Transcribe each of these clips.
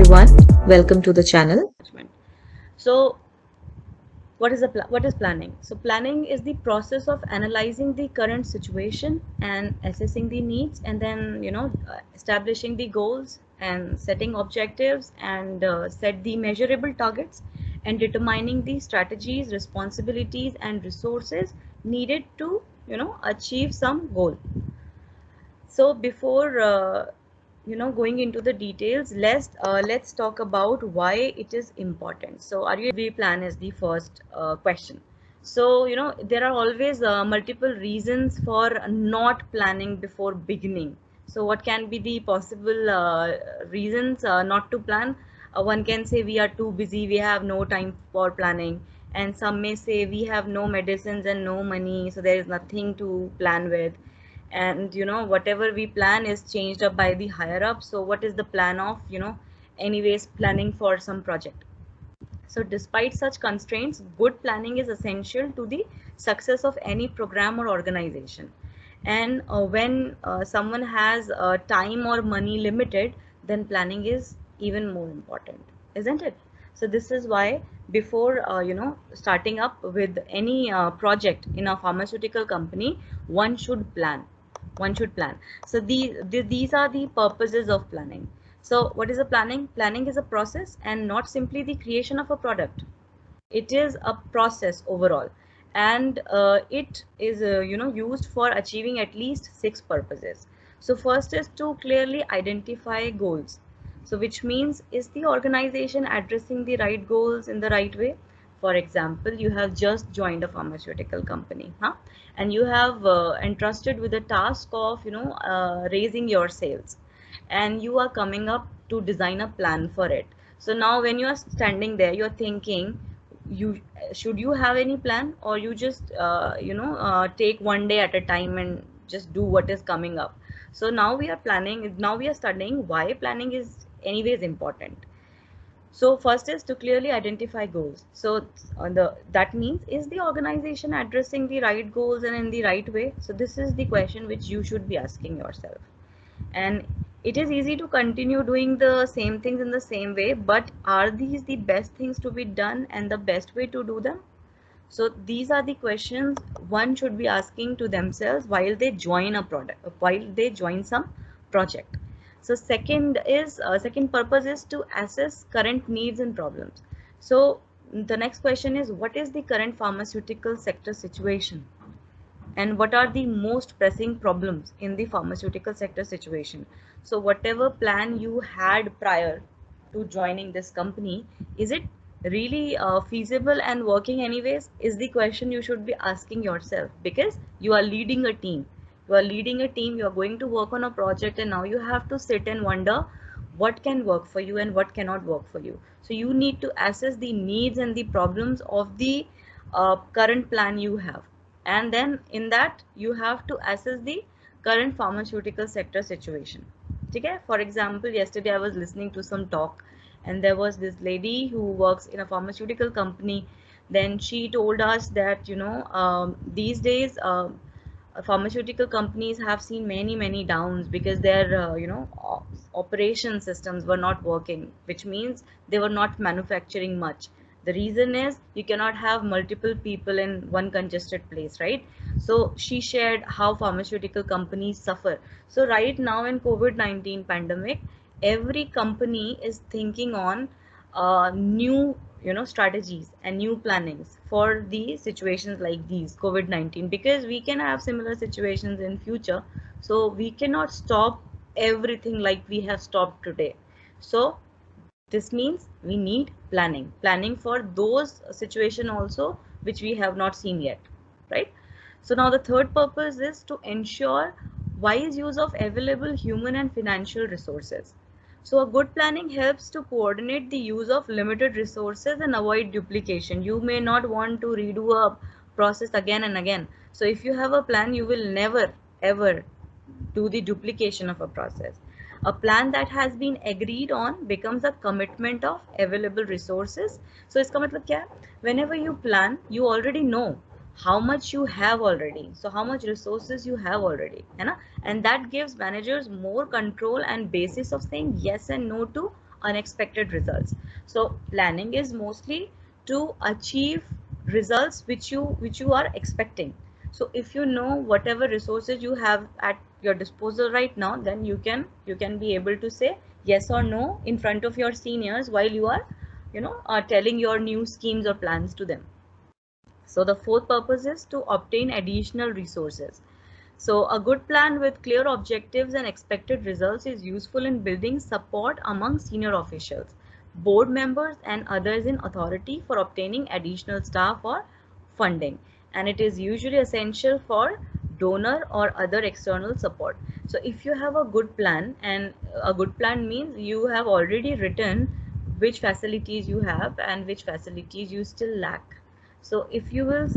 everyone, welcome to the channel. So what is planning? So planning is the process of analyzing the current situation and assessing the needs, and then establishing the goals and setting objectives, and set the measurable targets, and determining the strategies, responsibilities, and resources needed to achieve some goal. So before going into the details, let's talk about why it is important. So are you we plan is the first question. So there are always multiple reasons for not planning before beginning. So what can be the possible reasons not to plan? One can say we are too busy, we have no time for planning, and some may say we have no medicines and no money, so there is nothing to plan with. And whatever we plan is changed up by the higher up, so what is the plan of anyways planning for some project? So despite such constraints, good planning is essential to the success of any program or organization. And when someone has time or money limited, then planning is even more important, isn't it? So this is why before starting up with any project in a pharmaceutical company, one should plan. One should plan. So these are the purposes of planning. So what is a planning? Planning is a process and not simply the creation of a product. It is a process overall, and it is used for achieving at least six purposes. So first is to clearly identify goals. So which means, is the organization addressing the right goals in the right way? For example, you have just joined a pharmaceutical company, and you have entrusted with the task of raising your sales, and you are coming up to design a plan for it. So now when you are standing there, you're thinking, you should you have any plan, or you just take one day at a time and just do what is coming up. So now we are planning, now we are studying why planning is anyways important. So first is to clearly identify goals. So on the that means, is the organization addressing the right goals and in the right way? So this is the question which you should be asking yourself. And it is easy to continue doing the same things in the same way, but are these the best things to be done and the best way to do them? So these are the questions one should be asking to themselves while they join a product, while they join some project. So second purpose is to assess current needs and problems. So the next question is, what is the current pharmaceutical sector situation, and what are the most pressing problems in the pharmaceutical sector situation? So whatever plan you had prior to joining this company, is it really feasible and working anyways, is the question you should be asking yourself, because you are leading a team. You are going to work on a project, and now you have to sit and wonder what can work for you and what cannot work for you. So you need to assess the needs and the problems of the current plan you have, and then in that you have to assess the current pharmaceutical sector situation. Okay, for example, yesterday I was listening to some talk, and there was this lady who works in a pharmaceutical company. Then she told us that these days pharmaceutical companies have seen many downs because their operation systems were not working, which means they were not manufacturing much. The reason is, you cannot have multiple people in one congested place, right? So she shared how pharmaceutical companies suffer. So right now in COVID-19 pandemic, every company is thinking on new strategies and new plannings for the situations like these COVID-19, because we can have similar situations in future. So we cannot stop everything like we have stopped today. So this means we need planning for those situation also which we have not seen yet, right? So now the third purpose is to ensure wise use of available human and financial resources. So a good planning helps to coordinate the use of limited resources and avoid duplication. You may not want to redo a process again and again. So if you have a plan, you will never ever do the duplication of a process. A plan that has been agreed on becomes a commitment of available resources. So इसका मतलब क्या है? Whenever you plan, you already know how much you have already. So how much resources you have already, है ना? And that gives managers more control and basis of saying yes and no to unexpected results. So planning is mostly to achieve results which you are expecting. So if you know whatever resources you have at your disposal right now, then you can be able to say yes or no in front of your seniors while you are telling your new schemes or plans to them. So the fourth purpose is to obtain additional resources. So a good plan with clear objectives and expected results is useful in building support among senior officials, board members and others in authority for obtaining additional staff or funding. And it is usually essential for donor or other external support. So if you have a good plan, and a good plan means you have already written which facilities you have and which facilities you still lack. So if you will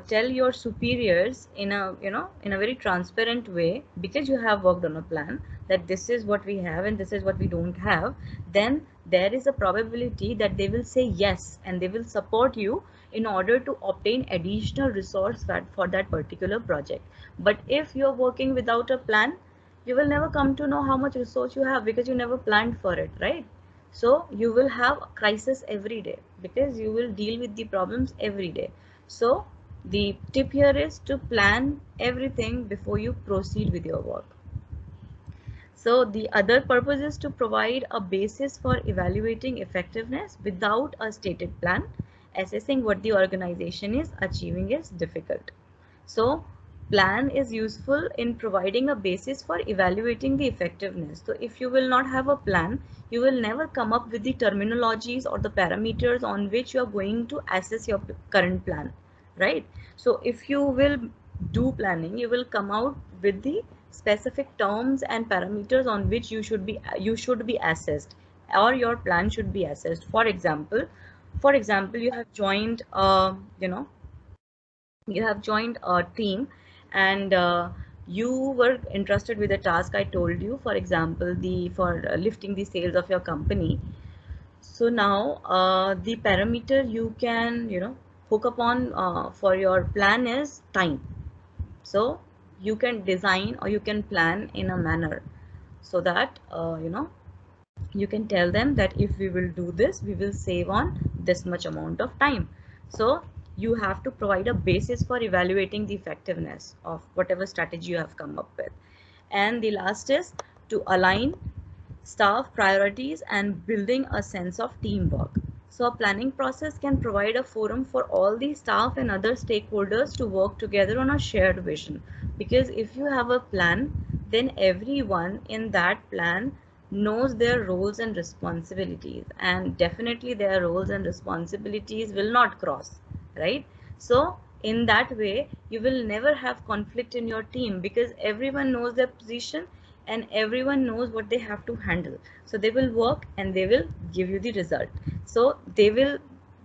tell your superiors in a in a very transparent way, because you have worked on a plan, that this is what we have and this is what we don't have, then there is a probability that they will say yes and they will support you in order to obtain additional resource for that particular project. But if you're working without a plan, you will never come to know how much resource you have because you never planned for it, right? So you will have a crisis every day because you will deal with the problems every day. So the tip here is to plan everything before you proceed with your work. So the other purpose is to provide a basis for evaluating effectiveness. Without a stated plan, assessing what the organization is achieving is difficult. So plan is useful in providing a basis for evaluating the effectiveness. So if you will not have a plan, you will never come up with the terminologies or the parameters on which you are going to assess your current plan, right? So if you will do planning, you will come out with the specific terms and parameters on which you should be assessed, or your plan should be assessed. For example, you have joined a team, and you were interested with the task I told you, for example, the for lifting the sales of your company. So now the parameter you can hook upon for your plan is time. So you can design or you can plan in a manner so that you can tell them that if we will do this, we will save on this much amount of time. So you have to provide a basis for evaluating the effectiveness of whatever strategy you have come up with. And the last is to align staff priorities and building a sense of teamwork. So a planning process can provide a forum for all the staff and other stakeholders to work together on a shared vision. Because if you have a plan, then everyone in that plan knows their roles and responsibilities, and definitely their roles and responsibilities will not cross, right? So in that way, you will never have conflict in your team because everyone knows their position and everyone knows what they have to handle. So they will work and they will give you the result. So they will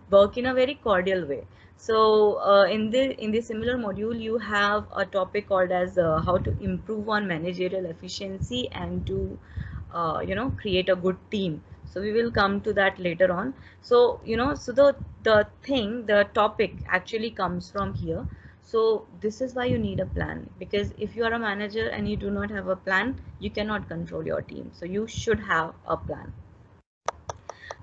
work in a very cordial way. So in the similar module, you have a topic called as how to improve on managerial efficiency and to create a good team. So we will come to that later on. So so the topic actually comes from here. So this is why you need a plan, because if you are a manager and you do not have a plan, you cannot control your team. So you should have a plan.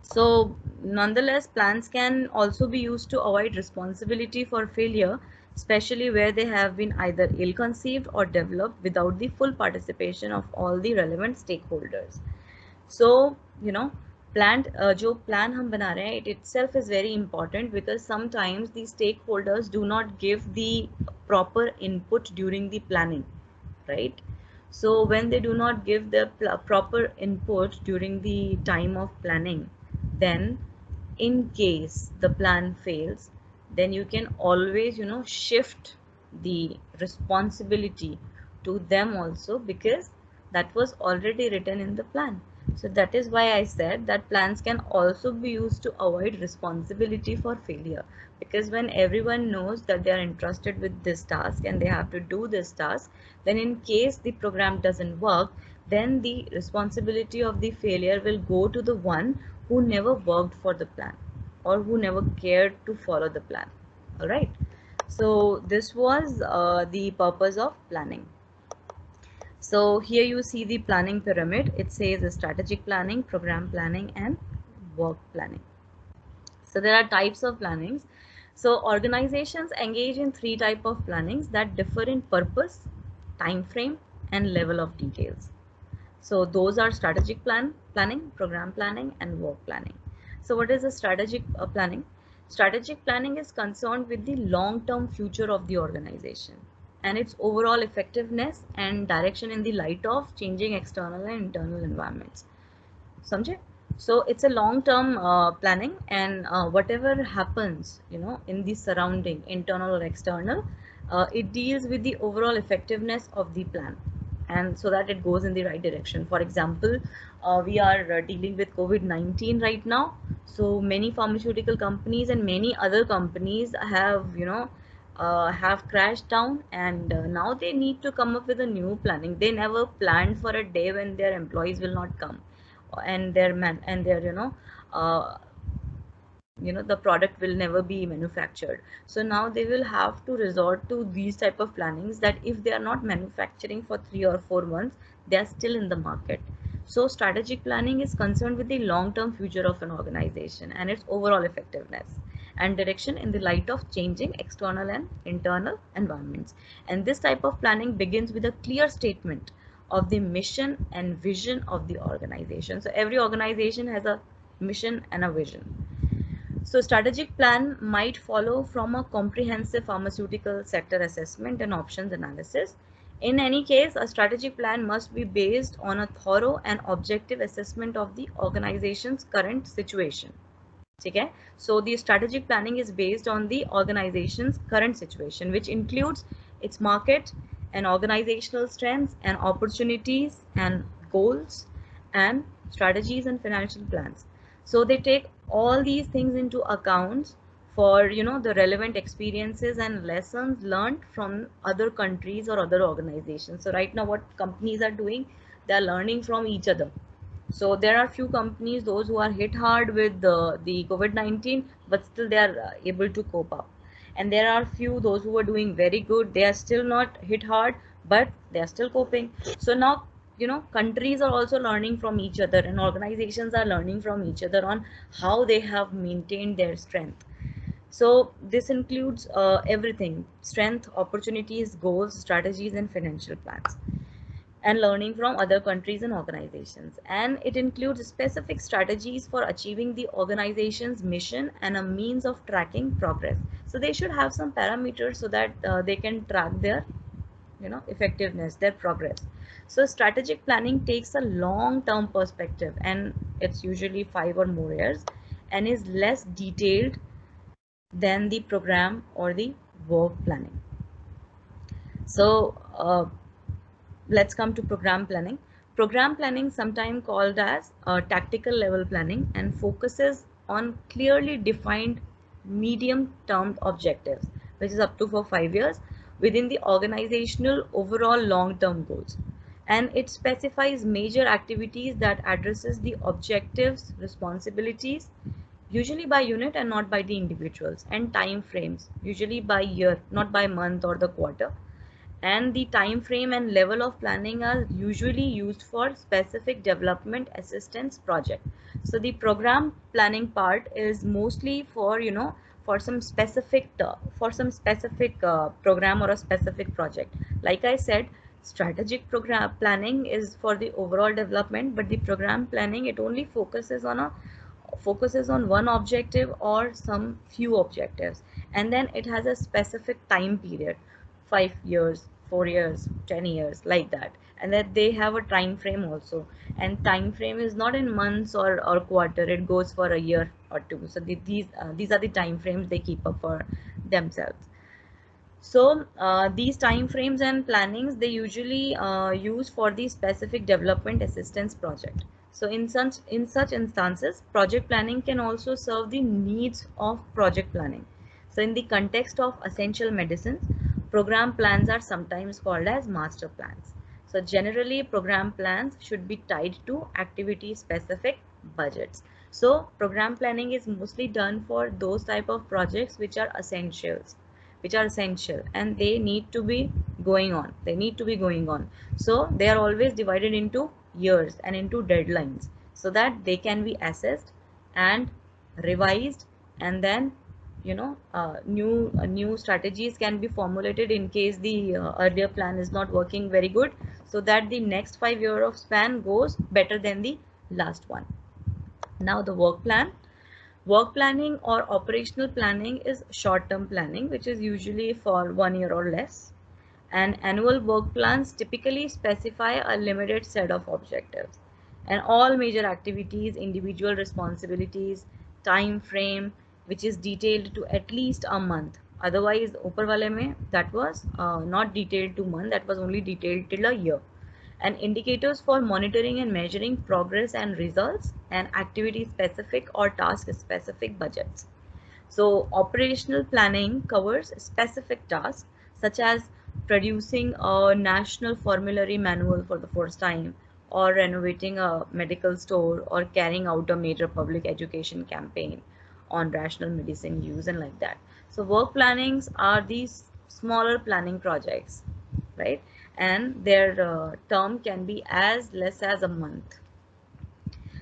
So nonetheless, plans can also be used to avoid responsibility for failure, especially where they have been either ill-conceived or developed without the full participation of all the relevant stakeholders. So planned जो plan हम बना रहे हैं, it itself is very important because sometimes the stakeholders do not give the proper input during the planning, right? So when they do not give the proper input during the time of planning, then in case the plan fails, then you can always shift the responsibility to them also, because that was already written in the plan. So that is why I said that plans can also be used to avoid responsibility for failure, because when everyone knows that they are entrusted with this task and they have to do this task, then in case the program doesn't work, then the responsibility of the failure will go to the one who never worked for the plan or who never cared to follow the plan. All right. So this was the purpose of planning. So here you see the planning pyramid. It says strategic planning, program planning, and work planning. So there are types of plannings. So organizations engage in three type of plannings that differ in purpose, time frame, and level of details. So those are strategic planning, program planning, and work planning. So what is a strategic planning? Strategic planning is concerned with the long-term future of the organization and its overall effectiveness and direction in the light of changing external and internal environments. समझे? So it's a long term planning, and whatever happens, in the surrounding, internal or external, it deals with the overall effectiveness of the plan, and so that it goes in the right direction. For example, we are dealing with COVID-19 right now. So many pharmaceutical companies and many other companies have crashed down, and now they need to come up with a new planning. They never planned for a day when their employees will not come, and their uh, the product will never be manufactured. So now they will have to resort to these type of plannings, that if they are not manufacturing for 3 or 4 months, they are still in the market. So strategic planning is concerned with the long term future of an organization and its overall effectiveness and direction in the light of changing external and internal environments. And this type of planning begins with a clear statement of the mission and vision of the organization. So every organization has a mission and a vision. So strategic plan might follow from a comprehensive pharmaceutical sector assessment and options analysis. In any case, a strategic plan must be based on a thorough and objective assessment of the organization's current situation. Okay? So the strategic planning is based on the organization's current situation, which includes its market and organizational strengths and opportunities and goals and strategies and financial plans. So they take all these things into account for the relevant experiences and lessons learned from other countries or other organizations. So right now what companies are doing, they are learning from each other. So there are few companies, those who are hit hard with the COVID-19, but still they are able to cope up. And there are few, those who are doing very good, they are still not hit hard, but they are still coping. So now, countries are also learning from each other, and organizations are learning from each other on how they have maintained their strength. So this includes everything: strength, opportunities, goals, strategies, and financial plans, and learning from other countries and organizations. And it includes specific strategies for achieving the organization's mission and a means of tracking progress. So they should have some parameters so that they can track their effectiveness, their progress. So strategic planning takes a long term perspective, and it's usually 5 or more years, and is less detailed than the program or the work planning. So let's come to program planning. Program planning, sometimes called as tactical level planning, and focuses on clearly defined medium term objectives, which is up to for 5 years, within the organizational overall long term goals. And it specifies major activities that addresses the objectives, responsibilities, usually by unit and not by the individuals, and time frames, usually by year, not by month or the quarter. And the time frame and level of planning are usually used for specific development assistance project. So the program planning part is mostly for for some specific program or a specific project. Like I said, strategic program planning is for the overall development, but the program planning, it only focuses on one objective or some few objectives, and then it has a specific time period, 5 years, 4 years, 10 years, like that. And that they have a time frame also, and time frame is not in months or quarter, it goes for a year or two. So these are the time frames they keep up for themselves. So these time frames and plannings, they usually use for the specific development assistance project. So in such instances, project planning can also serve the needs of project planning. So in the context of essential medicines, program plans are sometimes called as master plans. So generally, program plans should be tied to activity specific budgets. So program planning is mostly done for those type of projects which are essentials, which are essential, and they need to be going on. They need to be going on. So they are always divided into years and into deadlines so that they can be assessed and revised, and then new strategies can be formulated in case the earlier plan is not working very good, so that the next 5 year of span goes better than the last one. Now the work plan. Work planning or operational planning is short-term planning, which is usually for 1 year or less. And annual work plans typically specify a limited set of objectives and all major activities, individual responsibilities, time frame, which is detailed to at least a month. Otherwise, upar wale mein that was not detailed to month, that was only detailed till a year. And indicators for monitoring and measuring progress and results, and activity specific or task specific budgets. So operational planning covers specific tasks such as producing a national formulary manual for the first time, or renovating a medical store, or carrying out a major public education campaign on rational medicine use, and like that. So work plannings are these smaller planning projects, right? And their term can be as less as a month.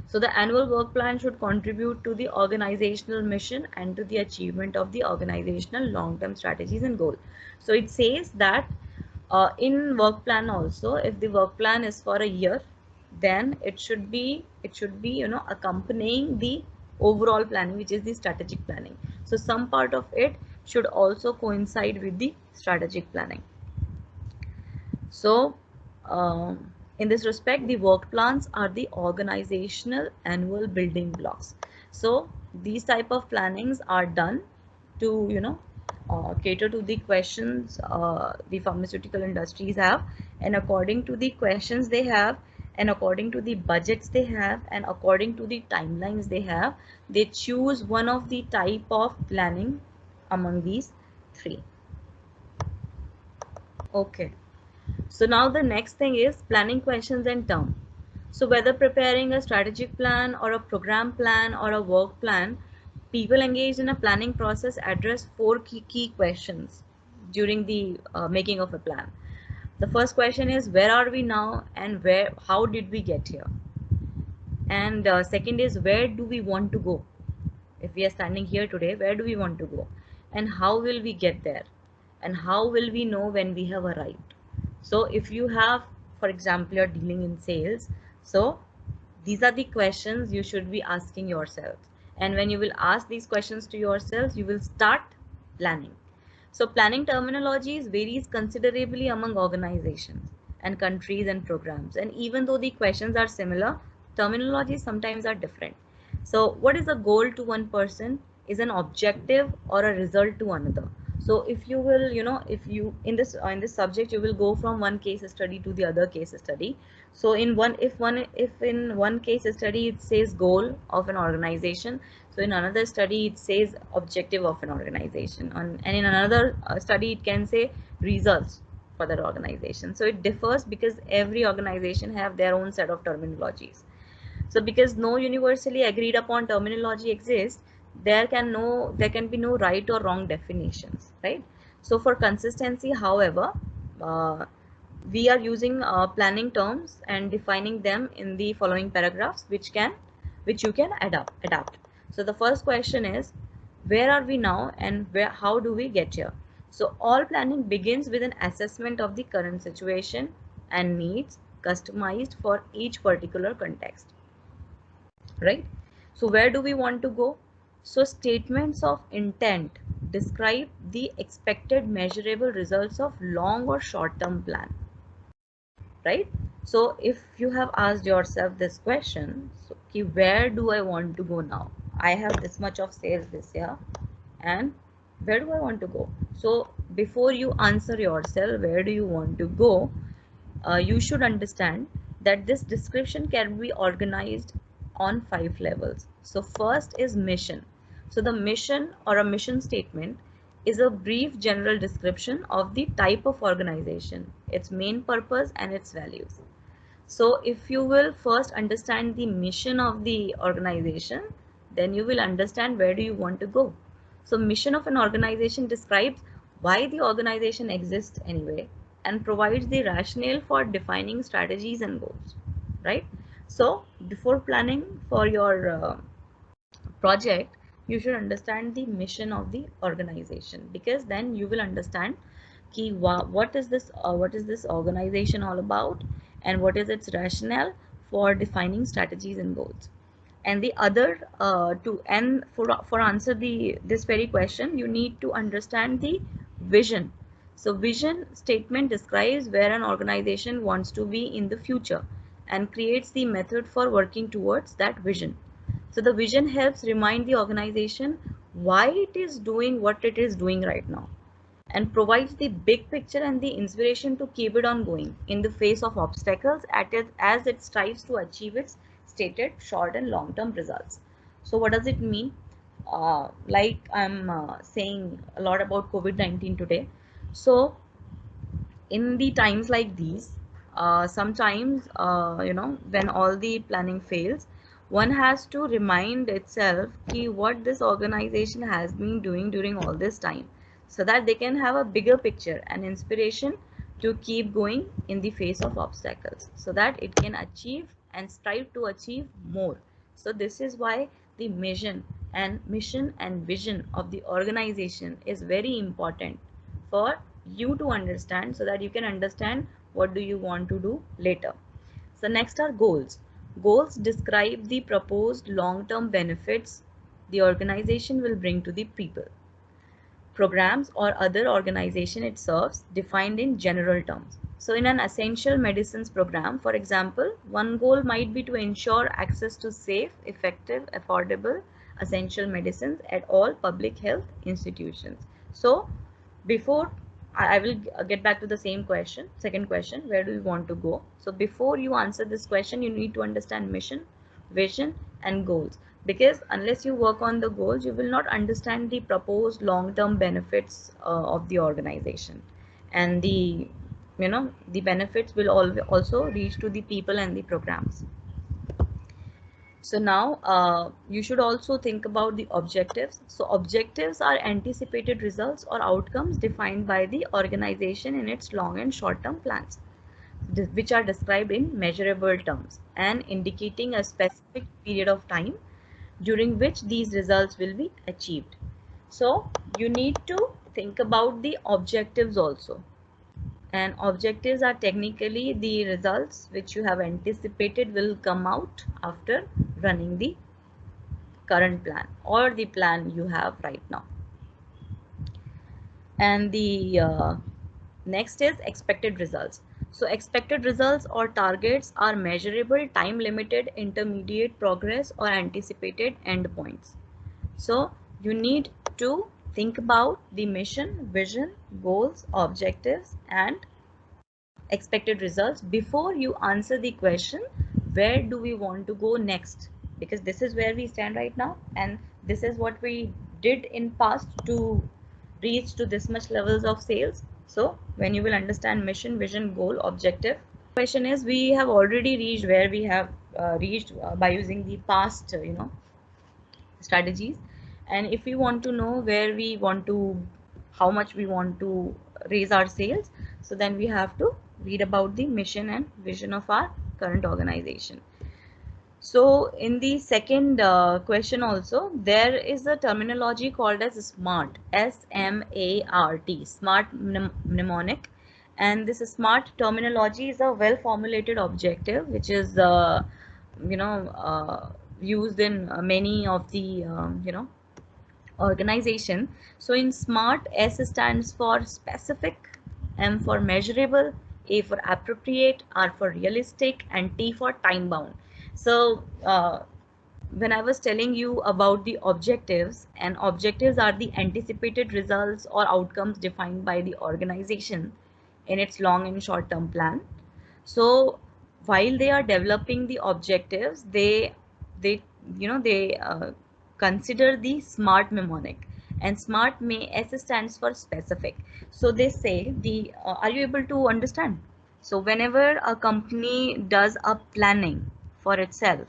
So the annual work plan should contribute to the organizational mission and to the achievement of the organizational long-term strategies and goal. So it says that in work plan also, if the work plan is for a year, then it should be accompanying the overall planning, which is the strategic planning. So some part of it should also coincide with the strategic planning. So, in this respect, the work plans are the organizational annual building blocks. So, these type of plannings are done to, cater to the questions the pharmaceutical industries have, and according to the questions they have, and according to the budgets they have, and according to the timelines they have, they choose one of the type of planning among these three. Okay. So now the next thing is planning questions and term. So whether preparing a strategic plan or a program plan or a work plan, people engaged in a planning process address four key questions during the making of a plan. The first question is, where are we now, and how did we get here? And second is, where do we want to go? If we are standing here today, where do we want to go? And how will we get there? And how will we know when we have arrived? So if you have, for example, you're dealing in sales, so these are the questions you should be asking yourself. And when you will ask these questions to yourself, you will start planning. So planning terminologies varies considerably among organizations and countries and programs. And even though the questions are similar, terminologies sometimes are different. So what is a goal to one person is an objective or a result to another. So if you will, if you in this subject, you will go from one case study to the other case study. So if in one case study it says goal of an organization, so in another study it says objective of an organization, and in another study it can say results for that organization. So it differs because every organization have their own set of terminologies. So because no universally agreed upon terminology exists, there can be no right or wrong definitions, right? So for consistency, however, uh, we are using planning terms and defining them in the following paragraphs, which you can adapt. So the first question is, where are we now, and how do we get here? So all planning begins with an assessment of the current situation and needs customized for each particular context, right? So where do we want to go? So statements of intent describe the expected measurable results of long or short term plan, right? So if you have asked yourself this question, so okay, where do I want to go now? I have this much of sales this year, and where do I want to go? So before you answer yourself where do you want to go, you should understand that this description can be organized on 5 levels. So first is mission. So the mission or a mission statement is a brief general description of the type of organization, its main purpose and its values. So if you will first understand the mission of the organization, then you will understand where do you want to go. So mission of an organization describes why the organization exists anyway, and provides the rationale for defining strategies and goals, right? So before planning for your project, you should understand the mission of the organization, because then you will understand what is this organization all about, and what is its rationale for defining strategies and goals. And the other to and for answer this very question, you need to understand the vision. So vision statement describes where an organization wants to be in the future and creates the method for working towards that vision. So the vision helps remind the organization why it is doing what it is doing right now, and provides the big picture and the inspiration to keep it on going in the face of obstacles as it strives to achieve its stated short and long term results. So what does it mean? Like I'm saying a lot about COVID-19 today. So in the times like these, sometimes when all the planning fails, one has to remind itself ki what this organization has been doing during all this time, so that they can have a bigger picture and inspiration to keep going in the face of obstacles, so that it can achieve and strive to achieve more. So this is why the mission and vision of the organization is very important for you to understand, so that you can understand what do you want to do later. So next are goals. Goals describe the proposed long-term benefits the organization will bring to the people, programs, or other organization it serves, defined in general terms. So in an essential medicines program, for example, one goal might be to ensure access to safe, effective, affordable essential medicines at all public health institutions. So before I will get back to the same question, second question, where do you want to go? So before you answer this question, you need to understand mission, vision, and goals. Because unless you work on the goals, you will not understand the proposed long-term benefits of the organization, and the benefits will also reach to the people and the programs. So now you should also think about the objectives. So objectives are anticipated results or outcomes defined by the organization in its long and short term plans, which are described in measurable terms and indicating a specific period of time during which these results will be achieved. So you need to think about the objectives also. And objectives are technically the results which you have anticipated will come out after running the current plan or the plan you have right now. And the next is expected results. So expected results or targets are measurable, time limited, intermediate progress, or anticipated endpoints. So you need to think about the mission, vision, goals, objectives, and expected results before you answer the question, where do we want to go next? Because this is where we stand right now, and this is what we did in past to reach to this much levels of sales. So when you will understand mission, vision, goal, objective, question is, we have already reached where we have reached by using the past strategies. And if we want to know where we want to, how much we want to raise our sales, so then we have to read about the mission and vision of our current organization. So in the second question also, there is a terminology called as SMART, SMART, SMART mnemonic. And this SMART terminology is a well formulated objective which is you know used in many of the organization. So in SMART, S stands for specific, M for measurable, A for appropriate, R for realistic, and T for time bound. So when I was telling you about the objectives, and objectives are the anticipated results or outcomes defined by the organization in its long and short term plan. So while they are developing the objectives, they consider the SMART mnemonic, and SMART may S stands for specific. So they say the are you able to understand? So whenever a company does a planning for itself,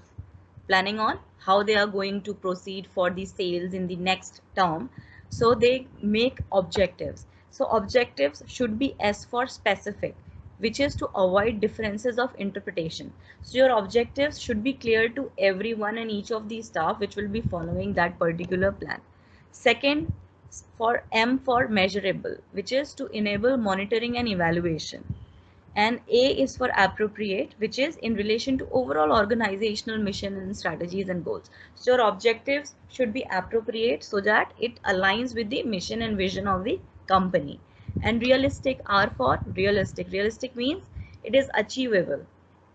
planning on how they are going to proceed for the sales in the next term, so they make objectives. So objectives should be S for specific, which is to avoid differences of interpretation. So your objectives should be clear to everyone and each of the staff which will be following that particular plan. Second, for M for measurable, which is to enable monitoring and evaluation. And A is for appropriate, which is in relation to overall organizational mission and strategies and goals. So your objectives should be appropriate so that it aligns with the mission and vision of the company. And realistic, R for realistic. Realistic means it is achievable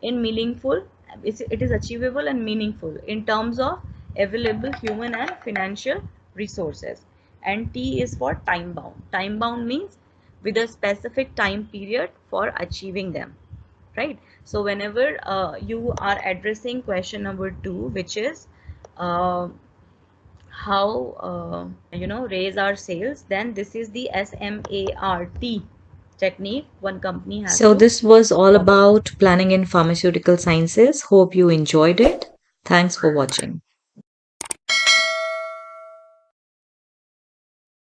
in meaningful, it is achievable and meaningful in terms of available human and financial resources. And T is for time bound. Time bound means with a specific time period for achieving them, right? So whenever you are addressing question number 2, which is uh, how raise our sales, then this is the SMART technique one company has So, to this was all follow. about planning in pharmaceutical sciences. Hope you enjoyed it. Thanks for watching.